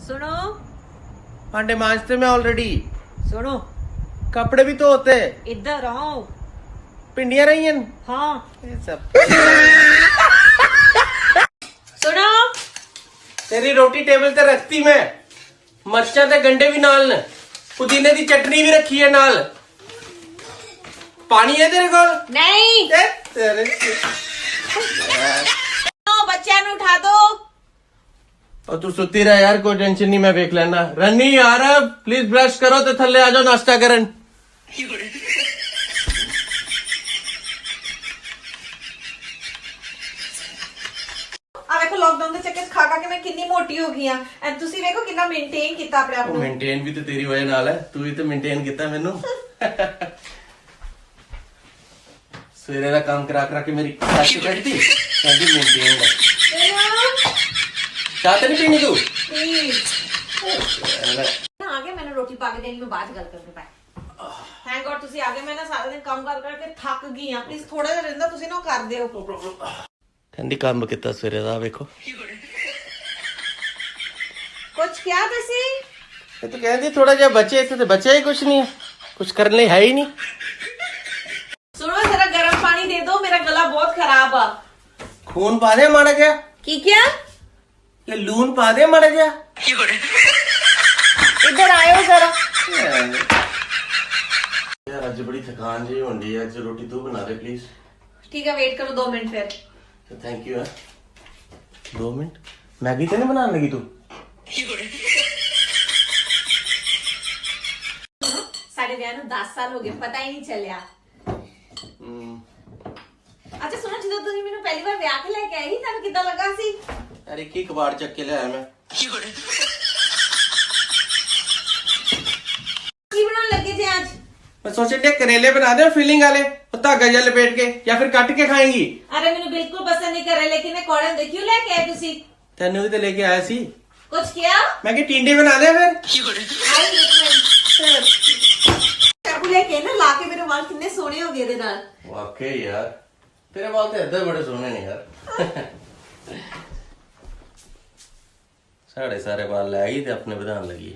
सुनो भांडे मांजते मैं ऑलरेडी। सुनो कपड़े भी तो होते। इधर आओ। पिंडियां रही हैं। हाँ ये सब सुनो तेरी रोटी टेबल ते रखती मैं। मर्चा ते गंडे भी नाल न, पुदीने की चटनी भी रखी है नाल। पानी है तेरे कोल? नहीं तेरे बच्चा नु उठा दो। और तू सुती रह यार, कोई टेंशन नहीं, मैं देख लेना। रनी यार प्लीज ब्रश करो तो थल्ले आ जाओ नाश्ता करन। ਆ ਵੇਖੋ ਲੋਕਡਾਊਨ ਦੇ ਚੱਕਰ 'ਚ ਖਾ ਕੇ ਮੈਂ ਕਿੰਨੀ ਮੋਟੀ ਹੋ ਗਈ ਆ ਐ ਤੁਸੀਂ ਵੇਖੋ ਕਿੰਨਾ ਮੇਨਟੇਨ ਕੀਤਾ ਆਪਣੇ ਆਪ ਨੂੰ। मेंटेन भी तो तेरी वजह नाल है, तू ही तो मेंटेन किया मैनू। सवेरे का काम करा के मेरी साथी कटती साडी मेंटेन है। चाह तो नहीं पीनी तू? ਆ ਗਏ ਮੈਨੂੰ ਰੋਟੀ ਪਾ ਕੇ ਦੇਣੀ, ਮੈਂ ਬਾਅਦ ਗੱਲ ਕਰਨੀ ਪਾਏ। ਥੈਂਕ ਗॉड ਤੁਸੀਂ ਆ ਗਏ। ਮੈਂ ਨਾ ਸਾਰਾ ਦਿਨ ਕੰਮ ਕਰ ਕਰਕੇ ਥੱਕ ਗਈ ਆ। ਪਲੀਜ਼ ਥੋੜਾ ਜਿਹਾ ਰਹਿੰਦਾ ਤੁਸੀਂ ਨਾ ਕਰ ਦਿਓ। ਕਹਿੰਦੀ ਕੰਮ ਕੀਤਾ ਸਵੇਰੇ ਦਾ, ਵੇਖੋ ਕੁਛ ਕਿਹਾ ਤੁਸੀਂ? ਇਹ ਤਾਂ ਕਹਿੰਦੀ ਥੋੜਾ ਜਿਹਾ ਬਚੇ, ਇੱਥੇ ਤੇ ਬਚਿਆ ਹੀ ਕੁਛ ਨਹੀਂ, ਕੁਛ ਕਰਨ ਲਈ ਹੈ ਹੀ ਨਹੀਂ। ਸੁਣੋ ਜਰਾ ਗਰਮ ਪਾਣੀ ਦੇ ਦਿਓ, ਮੇਰਾ ਗਲਾ ਬਹੁਤ ਖਰਾਬ ਆ। खून पा दे माड़ा जा, ਕੀ ਕਿਹਾ? ये लून पा दे माड़ा जा। ਇੱਧਰ ਆਇਓ ਜ਼ਰਾ। यार आज बड़ी थकान जी होंदी है, आज रोटी तू बना दे प्लीज। ਠੀਕ ਹੈ ਵੇਟ ਕਰੋ 2 ਮਿੰਟ ਫਿਰ। थैंक यू है। 2 मिनट मैगी तो नहीं बनाने लगी तू? ਸਾਡੇ ਵਿਆਹ ਨੂੰ 10 ਸਾਲ ਹੋ ਗਏ, ਪਤਾ ਹੀ ਨਹੀਂ ਚੱਲਿਆ। ਅੱਛਾ ਸੁਣੋ, ਜਦੋਂ ਤੁਸੀਂ ਮੈਨੂੰ ਪਹਿਲੀ ਵਾਰ ਵਿਆਹ ਕੇ ਲੈ ਕੇ ਆਏ ਸੀ ਤੁਹਾਨੂੰ ਕਿੱਦਾਂ ਲੱਗਾ ਸੀ? यार एक ही कबाड़ चक के ले आया मैं। ਕੀ ਬਣਾਉਣ ਲੱਗੇ ਜੇ ਅੱਜ? मैं सोचे थे करेले बना दे फीलिंग वाले, धागा जा लपेट के, या फिर कट के खाएंगी। अरे मैंने बिल्कुल पसंद नहीं करे, लेकिन ये कौड़े ਹੁੰਦੇ क्यों लेके आए ਤੁਸੀਂ? तेन भी तो लेके आया सी। कुछ किया? मैं कि टिंडे बना दे फिर। चाकू लेके ना ला के मेरे वाल कितने सोने हो गए ਇਹਦੇ ਨਾਲ। वाकई यार तेरे बाल तो इधर बड़े सोने ने यार। साढ़े सारे बाल लै गई ते अपने बधान लगी।